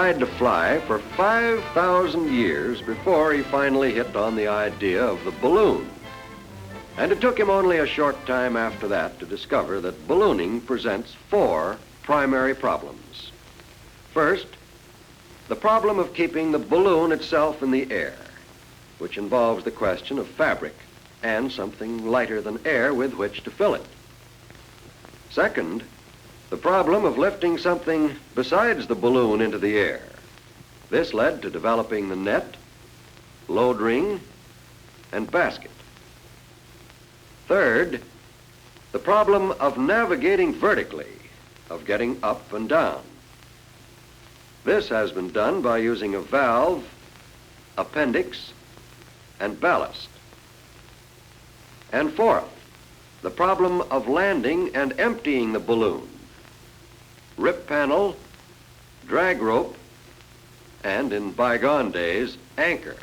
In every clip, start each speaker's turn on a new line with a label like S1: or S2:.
S1: tried to fly for 5,000 years before he finally hit on the idea of the balloon. And it took him only a short time after that to discover that ballooning presents four primary problems. First, the problem of keeping the balloon itself in the air, which involves the question of fabric and something lighter than air with which to fill it. Second, the problem of lifting something besides the balloon into the air. This led to developing the net, load ring, and basket. Third, the problem of navigating vertically, of getting up and down. This has been done by using a valve, appendix, and ballast. And fourth, the problem of landing and emptying the balloon. Rip panel, drag rope, and in bygone days, anchor.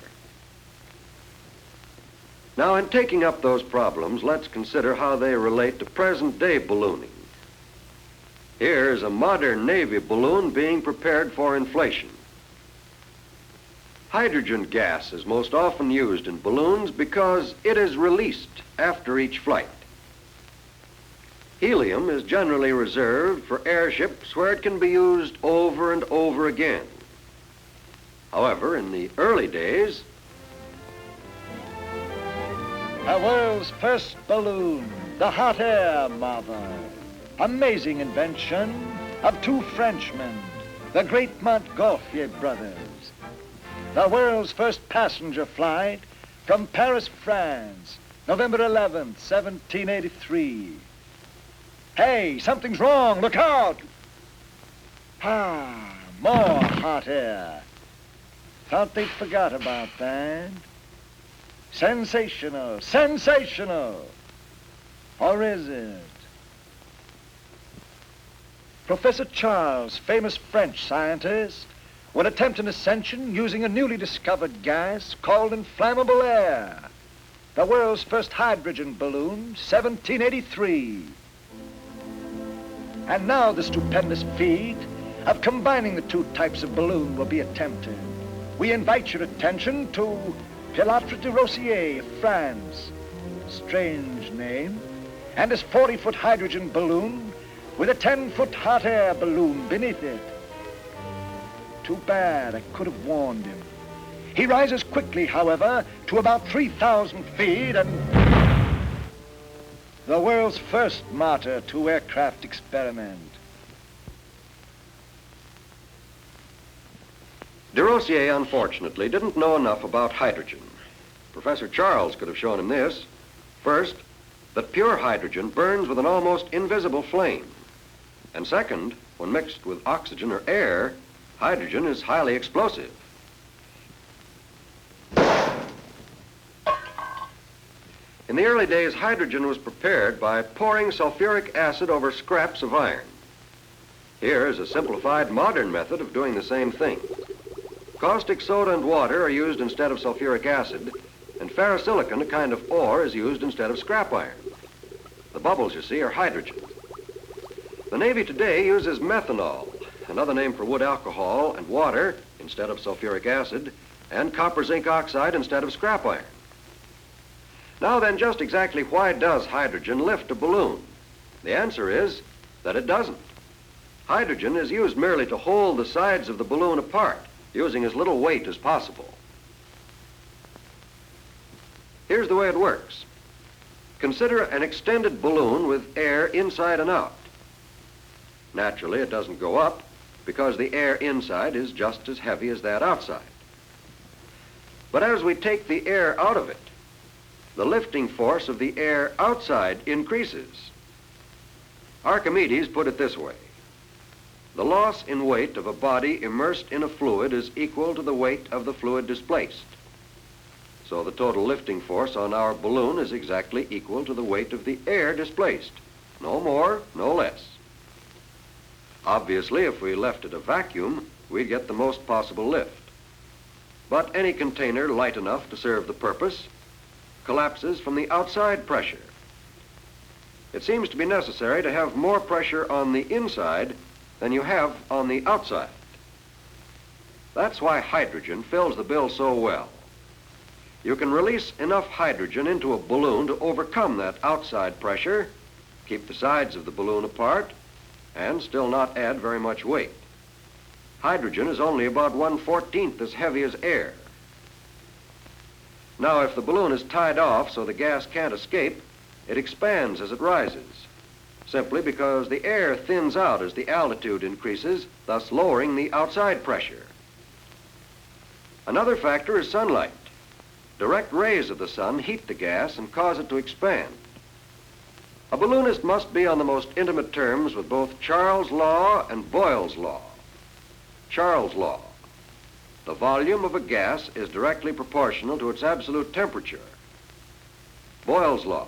S1: Now, in taking up those problems, let's consider how they relate to present-day ballooning. Here is a modern Navy balloon being prepared for inflation. Hydrogen gas is most often used in balloons because it is released after each flight. Helium is generally reserved for airships where it can be used over and over again. However, in the early days,
S2: the world's first balloon, the hot air mother. Amazing invention of two Frenchmen, the great Montgolfier brothers. The world's first passenger flight from Paris, France, November 11th, 1783. Hey, something's wrong, look out! Ah, more hot air. Thought they'd forgot about that. Sensational, sensational. Or is it? Professor Charles, famous French scientist, would attempt an ascension using a newly discovered gas called inflammable air. The world's first hydrogen balloon, 1783. And now the stupendous feat of combining the two types of balloon will be attempted. We invite your attention to Pilatre de Rossier of France. Strange name. And his 40-foot hydrogen balloon with a 10-foot hot air balloon beneath it. Too bad, I could have warned him. He rises quickly, however, to about 3,000 feet and... the world's first martyr to aircraft experiment.
S1: de Rossier, unfortunately, didn't know enough about hydrogen. Professor Charles could have shown him this. First, that pure hydrogen burns with an almost invisible flame. And second, when mixed with oxygen or air, hydrogen is highly explosive. In the early days, hydrogen was prepared by pouring sulfuric acid over scraps of iron. Here is a simplified modern method of doing the same thing. Caustic soda and water are used instead of sulfuric acid, and ferrosilicon, a kind of ore, is used instead of scrap iron. The bubbles, you see, are hydrogen. The Navy today uses methanol, another name for wood alcohol, and water instead of sulfuric acid, and copper zinc oxide instead of scrap iron. Now then, just exactly why does hydrogen lift a balloon? The answer is that it doesn't. Hydrogen is used merely to hold the sides of the balloon apart, using as little weight as possible. Here's the way it works. Consider an extended balloon with air inside and out. Naturally, it doesn't go up because the air inside is just as heavy as that outside. But as we take the air out of it, the lifting force of the air outside increases. Archimedes put it this way. The loss in weight of a body immersed in a fluid is equal to the weight of the fluid displaced. So the total lifting force on our balloon is exactly equal to the weight of the air displaced. No more, no less. Obviously, if we left it a vacuum, we'd get the most possible lift. But any container light enough to serve the purpose collapses from the outside pressure. It seems to be necessary to have more pressure on the inside than you have on the outside. That's why hydrogen fills the bill so well. You can release enough hydrogen into a balloon to overcome that outside pressure, keep the sides of the balloon apart, and still not add very much weight. Hydrogen is only about 1/14 as heavy as air. Now, if the balloon is tied off so the gas can't escape, it expands as it rises, simply because the air thins out as the altitude increases, thus lowering the outside pressure. Another factor is sunlight. Direct rays of the sun heat the gas and cause it to expand. A balloonist must be on the most intimate terms with both Charles' law and Boyle's law. Charles' law: the volume of a gas is directly proportional to its absolute temperature. Boyle's law: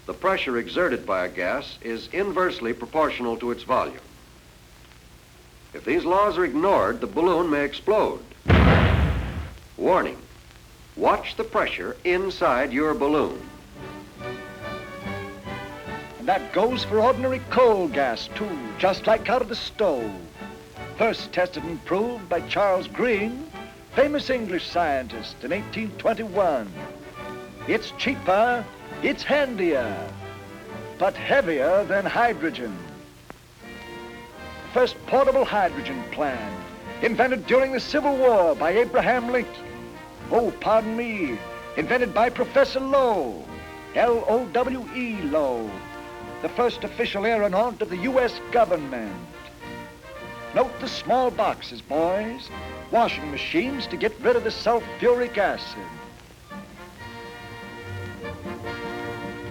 S1: the pressure exerted by a gas is inversely proportional to its volume. If these laws are ignored, the balloon may explode. Warning: watch the pressure inside your balloon.
S2: And that goes for ordinary coal gas, too, just like out of the stove. First tested and proved by Charles Green, famous English scientist, in 1821. It's cheaper, it's handier, but heavier than hydrogen. First portable hydrogen plant, invented during the Civil War by Abraham Lincoln. Oh, pardon me, invented by Professor Lowe, L-O-W-E Lowe, the first official aeronaut of the U.S. government. Note the small boxes, boys. Washing machines to get rid of the sulfuric acid.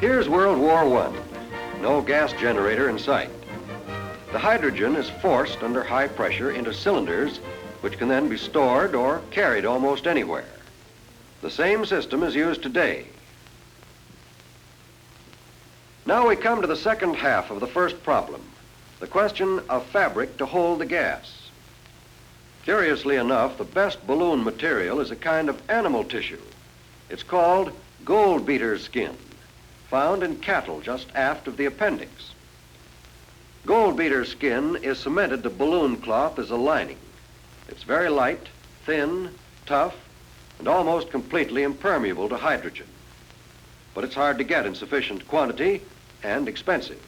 S1: Here's World War I. No gas generator in sight. The hydrogen is forced under high pressure into cylinders, which can then be stored or carried almost anywhere. The same system is used today. Now we come to the second half of the first problem, the question of fabric to hold the gas. Curiously enough, the best balloon material is a kind of animal tissue. It's called gold beater's skin, found in cattle just aft of the appendix. Gold beater's skin is cemented to balloon cloth as a lining. It's very light, thin, tough, and almost completely impermeable to hydrogen. But it's hard to get in sufficient quantity and expensive.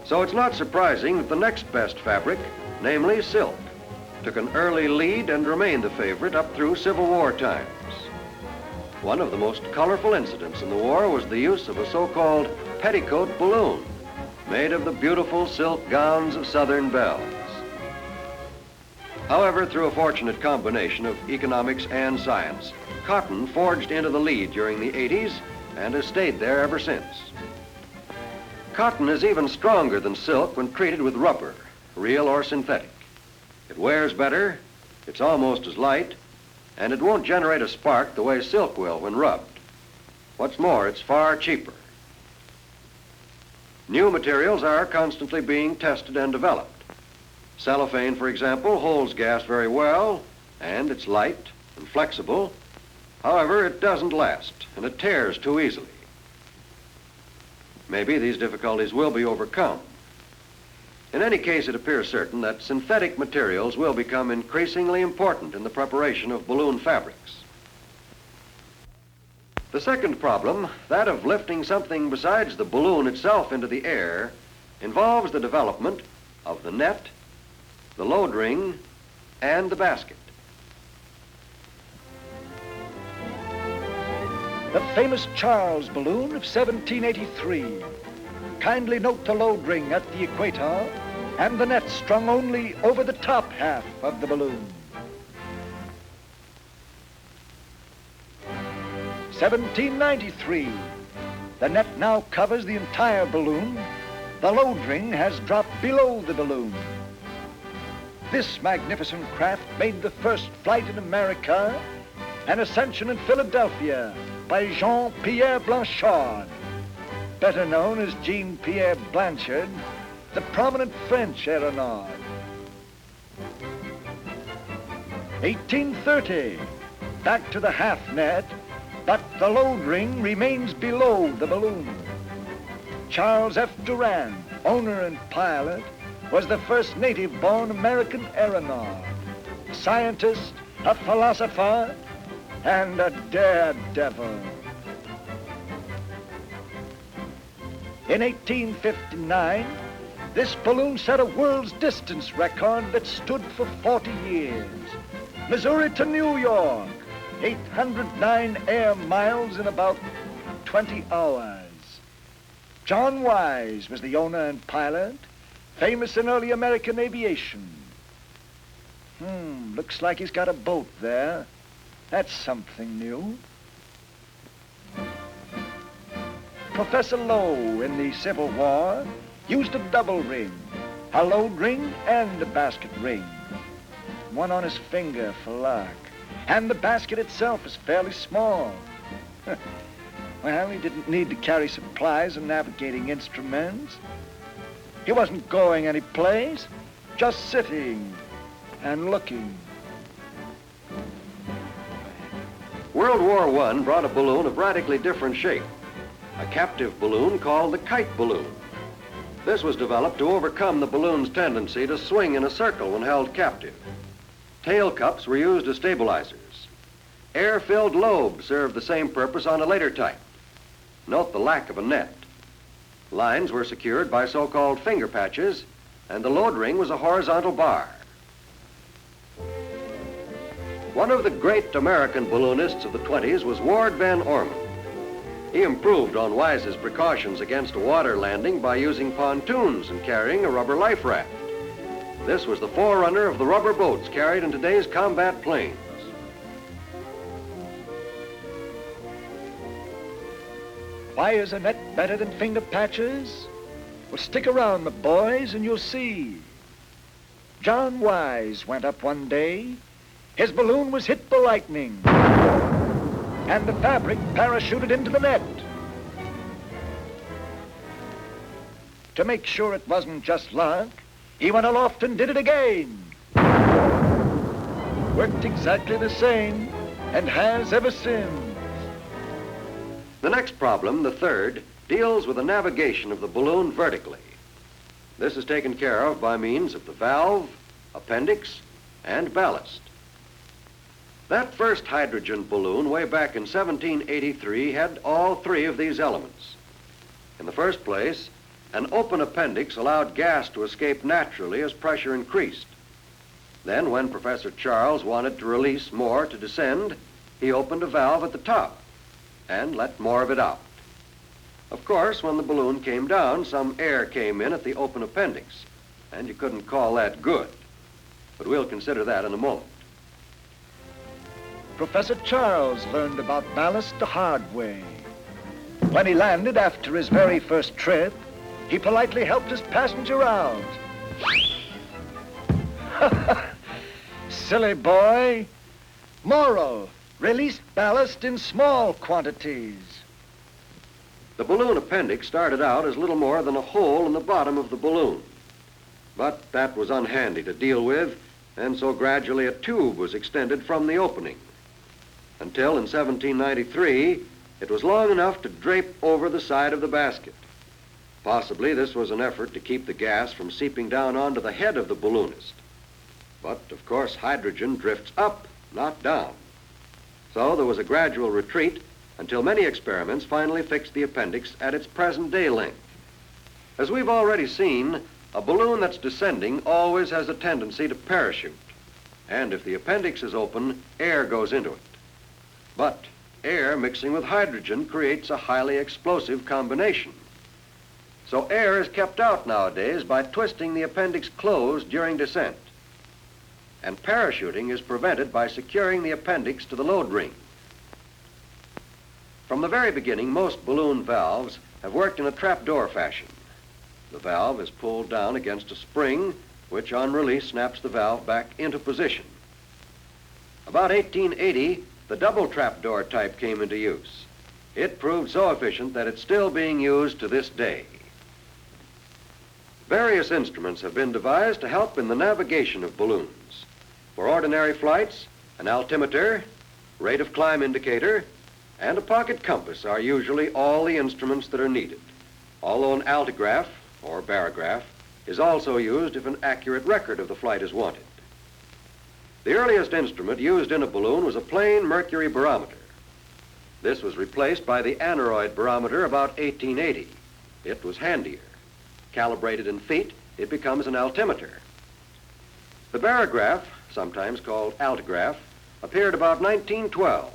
S1: So it's not surprising that the next best fabric, namely silk, took an early lead and remained the favorite up through Civil War times. One of the most colorful incidents in the war was the use of a so-called petticoat balloon, made of the beautiful silk gowns of Southern belles. However, through a fortunate combination of economics and science, cotton forged into the lead during the 80s and has stayed there ever since. Cotton is even stronger than silk when treated with rubber, real or synthetic. It wears better, it's almost as light, and it won't generate a spark the way silk will when rubbed. What's more, it's far cheaper. New materials are constantly being tested and developed. Cellophane, for example, holds gas very well, and it's light and flexible. However, it doesn't last, and it tears too easily. Maybe these difficulties will be overcome. In any case, it appears certain that synthetic materials will become increasingly important in the preparation of balloon fabrics. The second problem, that of lifting something besides the balloon itself into the air, involves the development of the net, the load ring, and the basket.
S2: The famous Charles balloon of 1783. Kindly note the load ring at the equator and the net strung only over the top half of the balloon. 1793. The net now covers the entire balloon. The load ring has dropped below the balloon. This magnificent craft made the first flight in America, an ascension in Philadelphia by Jean-Pierre Blanchard, better known as Jean-Pierre Blanchard, the prominent French aeronaut. 1830, back to the half net, but the load ring remains below the balloon. Charles F. Durand, owner and pilot, was the first native-born American aeronaut. a scientist, a philosopher, and a daredevil. In 1859, this balloon set a world's distance record that stood for 40 years. Missouri to New York, 809 air miles in about 20 hours. John Wise was the owner and pilot, famous in early American aviation. Looks like he's got a boat there. That's something new. Professor Lowe in the Civil War used a double ring, a load ring and a basket ring. One on his finger for luck. And the basket itself is fairly small. Well, he didn't need to carry supplies and navigating instruments. He wasn't going any place, just sitting and looking.
S1: World War I brought a balloon of radically different shape, a captive balloon called the kite balloon. This was developed to overcome the balloon's tendency to swing in a circle when held captive. Tail cups were used as stabilizers. Air-filled lobes served the same purpose on a later type. Note the lack of a net. Lines were secured by so-called finger patches, and the load ring was a horizontal bar. One of the great American balloonists of the 20s was Ward Van Orman. He improved on Wise's precautions against a water landing by using pontoons and carrying a rubber life raft. This was the forerunner of the rubber boats carried in today's combat planes.
S2: Why is a net better than finger patches? Well, stick around, my boys, and you'll see. John Wise went up one day. His balloon was hit by lightning, and the fabric parachuted into the net. To make sure it wasn't just luck, he went aloft and did it again. Worked exactly the same, and has ever since.
S1: The next problem, the third, deals with the navigation of the balloon vertically. This is taken care of by means of the valve, appendix, and ballast. That first hydrogen balloon way back in 1783 had all three of these elements. In the first place, an open appendix allowed gas to escape naturally as pressure increased. Then, when Professor Charles wanted to release more to descend, he opened a valve at the top and let more of it out. Of course, when the balloon came down, some air came in at the open appendix, and you couldn't call that good. But we'll consider that in a moment.
S2: Professor Charles learned about ballast the hard way. When he landed after his very first trip, he politely helped his passenger out. Silly boy. Moral: release ballast in small quantities.
S1: The balloon appendix started out as little more than a hole in the bottom of the balloon. But that was unhandy to deal with, and so gradually a tube was extended from the opening. Until in 1793, it was long enough to drape over the side of the basket. Possibly this was an effort to keep the gas from seeping down onto the head of the balloonist. But, of course, hydrogen drifts up, not down. So there was a gradual retreat until many experiments finally fixed the appendix at its present-day length. As we've already seen, a balloon that's descending always has a tendency to parachute. And if the appendix is open, air goes into it. But air mixing with hydrogen creates a highly explosive combination. So air is kept out nowadays by twisting the appendix closed during descent. And parachuting is prevented by securing the appendix to the load ring. From the very beginning, most balloon valves have worked in a trapdoor fashion. The valve is pulled down against a spring, which on release snaps the valve back into position. About 1880, the double trapdoor type came into use. It proved so efficient that it's still being used to this day. Various instruments have been devised to help in the navigation of balloons. For ordinary flights, an altimeter, rate of climb indicator, and a pocket compass are usually all the instruments that are needed, although an altigraph, or barograph, is also used if an accurate record of the flight is wanted. The earliest instrument used in a balloon was a plain mercury barometer. This was replaced by the aneroid barometer about 1880. It was handier. Calibrated in feet, it becomes an altimeter. The barograph, sometimes called altigraph, appeared about 1912.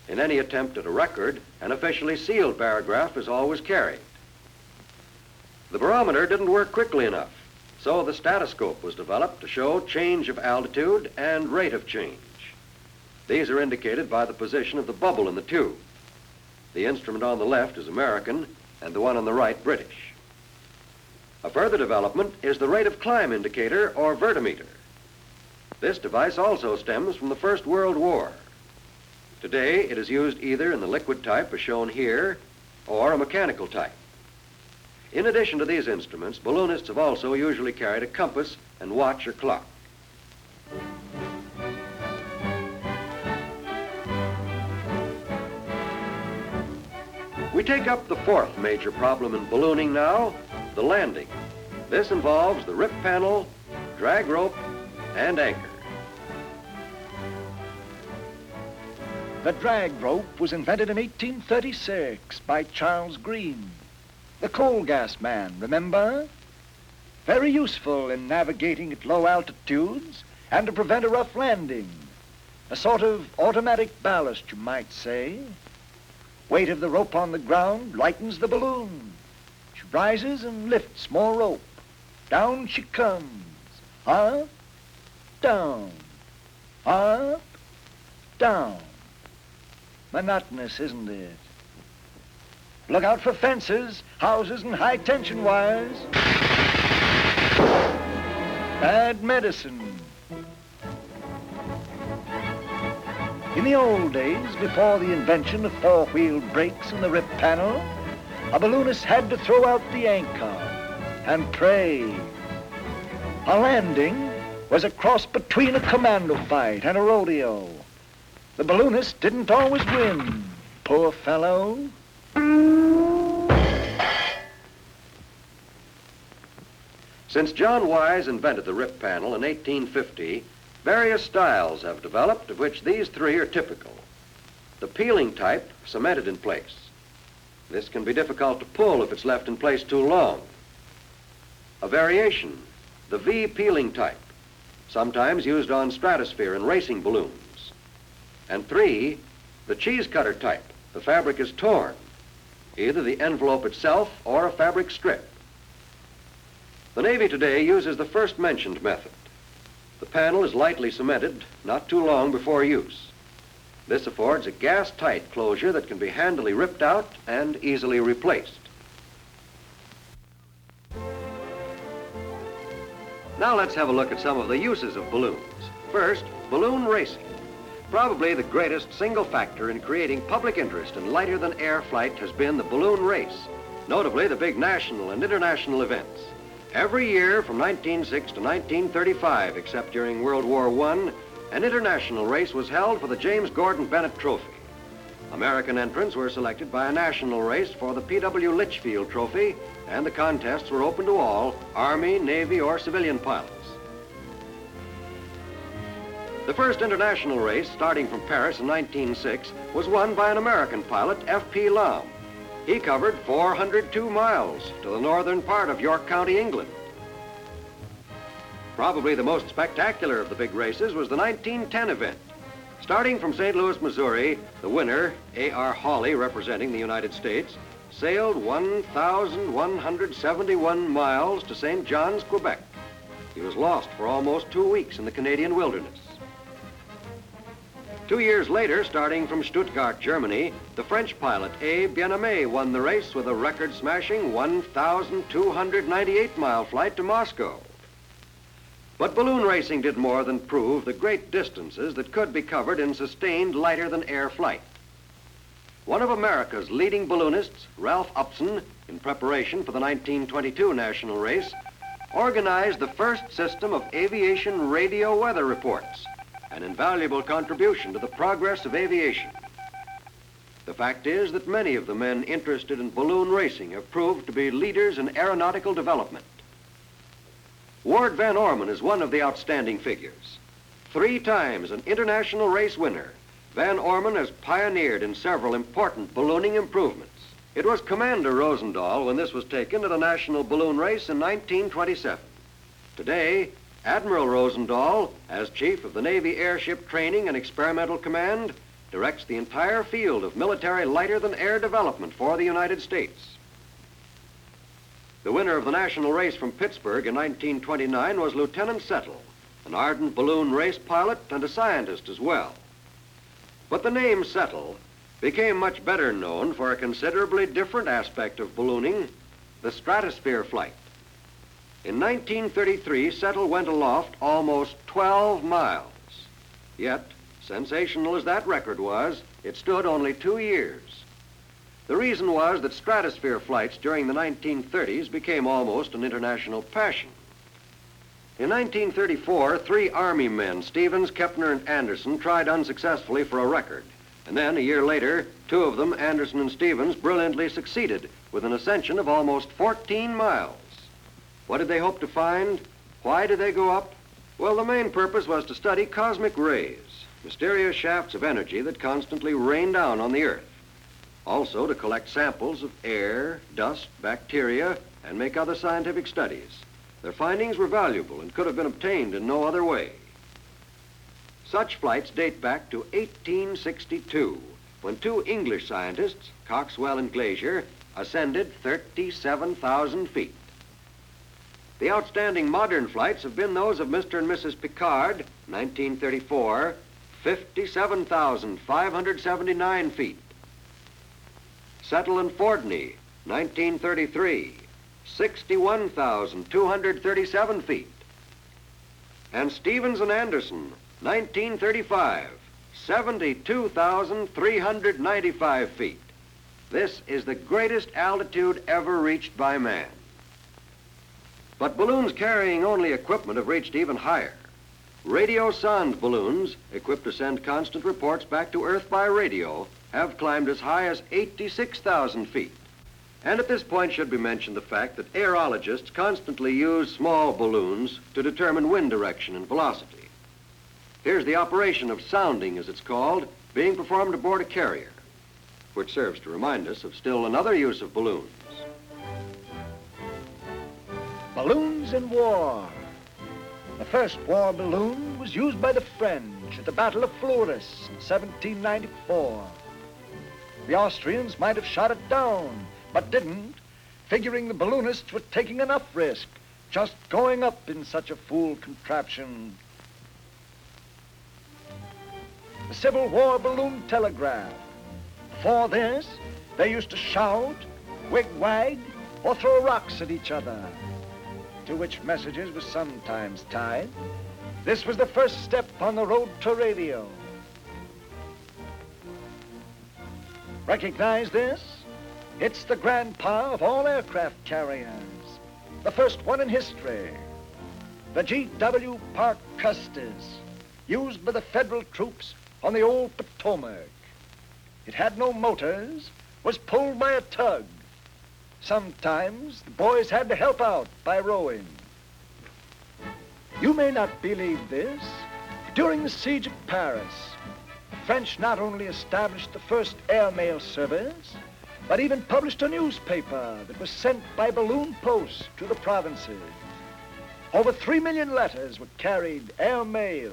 S1: In any attempt at a record, an officially sealed barograph is always carried. The barometer didn't work quickly enough, so the statoscope was developed to show change of altitude and rate of change. These are indicated by the position of the bubble in the tube. The instrument on the left is American, and the one on the right British. A further development is the rate of climb indicator, or vertimeter. This device also stems from the First World War. Today, it is used either in the liquid type, as shown here, or a mechanical type. In addition to these instruments, balloonists have also usually carried a compass and watch or clock. We take up the fourth major problem in ballooning now, the landing. This involves the rip panel, drag rope, and anchor.
S2: The drag rope was invented in 1836 by Charles Green, the coal gas man, remember? Very useful in navigating at low altitudes and to prevent a rough landing. A sort of automatic ballast, you might say. Weight of the rope on the ground lightens the balloon. She rises and lifts more rope. Down she comes. Up, down, up, down. Monotonous, isn't it? Look out for fences, houses, and high-tension wires. Bad medicine. In the old days, before the invention of four-wheel brakes and the rip panel, a balloonist had to throw out the anchor and pray. A landing was a cross between a commando fight and a rodeo. The balloonist didn't always win, poor fellow.
S1: Since John Wise invented the rip panel in 1850, various styles have developed, of which these three are typical. The peeling type, cemented in place. This can be difficult to pull if it's left in place too long. A variation, the V peeling type, sometimes used on stratosphere and racing balloons. And three, the cheese cutter type. The fabric is torn, either the envelope itself or a fabric strip. The Navy today uses the first mentioned method. The panel is lightly cemented, not too long before use. This affords a gas-tight closure that can be handily ripped out and easily replaced. Now let's have a look at some of the uses of balloons. First, balloon racing. Probably the greatest single factor in creating public interest in lighter-than-air flight has been the balloon race, notably the big national and international events. Every year from 1906 to 1935, except during World War I, an international race was held for the James Gordon Bennett Trophy. American entrants were selected by a national race for the P.W. Litchfield Trophy, and the contests were open to all, Army, Navy, or civilian pilots. The first international race, starting from Paris in 1906, was won by an American pilot, F.P. Lahm. He covered 402 miles to the northern part of York County, England. Probably the most spectacular of the big races was the 1910 event. Starting from St. Louis, Missouri, the winner, A.R. Hawley, representing the United States, sailed 1,171 miles to St. John's, Quebec. He was lost for almost 2 weeks in the Canadian wilderness. 2 years later, starting from Stuttgart, Germany, the French pilot A. Bien-Aimé won the race with a record-smashing 1,298-mile flight to Moscow. But balloon racing did more than prove the great distances that could be covered in sustained lighter-than-air flight. One of America's leading balloonists, Ralph Upson, in preparation for the 1922 national race, organized the first system of aviation radio weather reports, an invaluable contribution to the progress of aviation. The fact is that many of the men interested in balloon racing have proved to be leaders in aeronautical development. Ward Van Orman is one of the outstanding figures. 3 times an international race winner, Van Orman has pioneered in several important ballooning improvements. It was Commander Rosendahl when this was taken at a national balloon race in 1927. Today, Admiral Rosendahl, as Chief of the Navy Airship Training and Experimental Command, directs the entire field of military lighter-than-air development for the United States. The winner of the national race from Pittsburgh in 1929 was Lieutenant Settle, an ardent balloon race pilot and a scientist as well. But the name Settle became much better known for a considerably different aspect of ballooning, the stratosphere flight. In 1933, Settle went aloft almost 12 miles. Yet, sensational as that record was, it stood only 2 years. The reason was that stratosphere flights during the 1930s became almost an international passion. In 1934, 3 Army men, Stevens, Kepner, and Anderson, tried unsuccessfully for a record. And then, a year later, 2 of them, Anderson and Stevens, brilliantly succeeded with an ascension of almost 14 miles. What did they hope to find? Why did they go up? Well, the main purpose was to study cosmic rays, mysterious shafts of energy that constantly rain down on the Earth. Also to collect samples of air, dust, bacteria, and make other scientific studies. Their findings were valuable and could have been obtained in no other way. Such flights date back to 1862, when 2 English scientists, Coxwell and Glazier, ascended 37,000 feet. The outstanding modern flights have been those of Mr. and Mrs. Piccard, 1934, 57,579 feet. Settle and Fordney, 1933, 61,237 feet. And Stevens and Anderson, 1935, 72,395 feet. This is the greatest altitude ever reached by man. But balloons carrying only equipment have reached even higher. Radio-sonde balloons, equipped to send constant reports back to Earth by radio, have climbed as high as 86,000 feet. And at this point should be mentioned the fact that aerologists constantly use small balloons to determine wind direction and velocity. Here's the operation of sounding, as it's called, being performed aboard a carrier, which serves to remind us of still another use of balloons.
S2: Balloons in war. The first war balloon was used by the French at the Battle of Fleurus in 1794. The Austrians might have shot it down, but didn't, figuring the balloonists were taking enough risk, just going up in such a fool contraption. The Civil War balloon telegraph. Before this, they used to shout, wig-wag, or throw rocks at each other, to which messages were sometimes tied. This was the first step on the road to radio. Recognize this? It's the grandpa of all aircraft carriers, the first one in history, the G.W. Parke Custis, used by the Federal troops on the old Potomac. It had no motors, was pulled by a tug. Sometimes the boys had to help out by rowing. You may not believe this, but during the siege of Paris, the French not only established the first airmail service, but even published a newspaper that was sent by balloon post to the provinces. Over 3 million letters were carried airmail.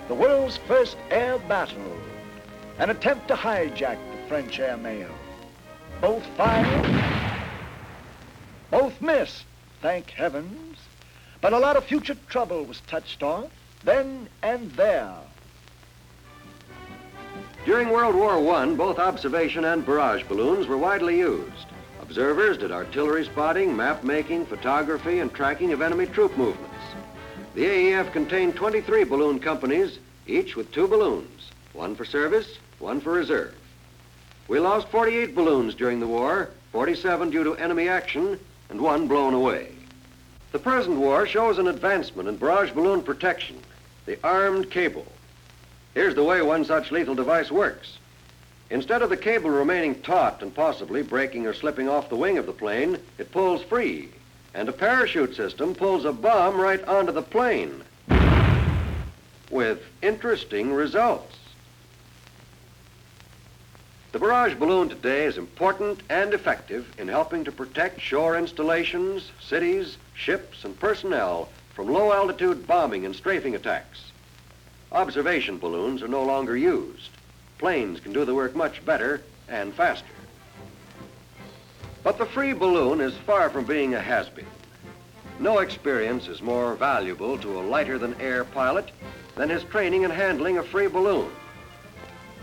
S2: The world's first air battle, an attempt to hijack the French airmail. Both fired, both missed, thank heavens, but a lot of future trouble was touched off then and there.
S1: During World War I, both observation and barrage balloons were widely used. Observers did artillery spotting, map making, photography, and tracking of enemy troop movements. The AEF contained 23 balloon companies, each with 2 balloons, one for service, one for reserve. We lost 48 balloons during the war, 47 due to enemy action, and 1 blown away. The present war shows an advancement in barrage balloon protection, the armed cable. Here's the way one such lethal device works. Instead of the cable remaining taut and possibly breaking or slipping off the wing of the plane, it pulls free, And a parachute system pulls a bomb right onto the plane with interesting results. The barrage balloon today is important and effective in helping to protect shore installations, cities, ships, and personnel from low-altitude bombing and strafing attacks. Observation balloons are no longer used. Planes can do the work much better and faster. But the free balloon is far from being a has-been. No experience is more valuable to a lighter-than-air pilot than his training in handling a free balloon.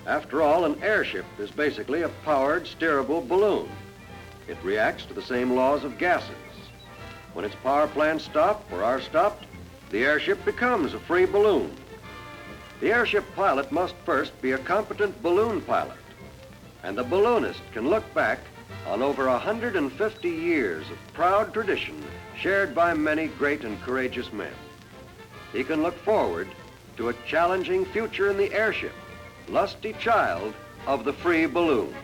S1: After all, an airship is basically a powered, steerable balloon. It reacts to the same laws of gases. When its power plants stop or are stopped, the airship becomes a free balloon. The airship pilot must first be a competent balloon pilot, and the balloonist can look back on over 150 years of proud tradition shared by many great and courageous men. He can look forward to a challenging future in the airship, lusty child of the free balloon.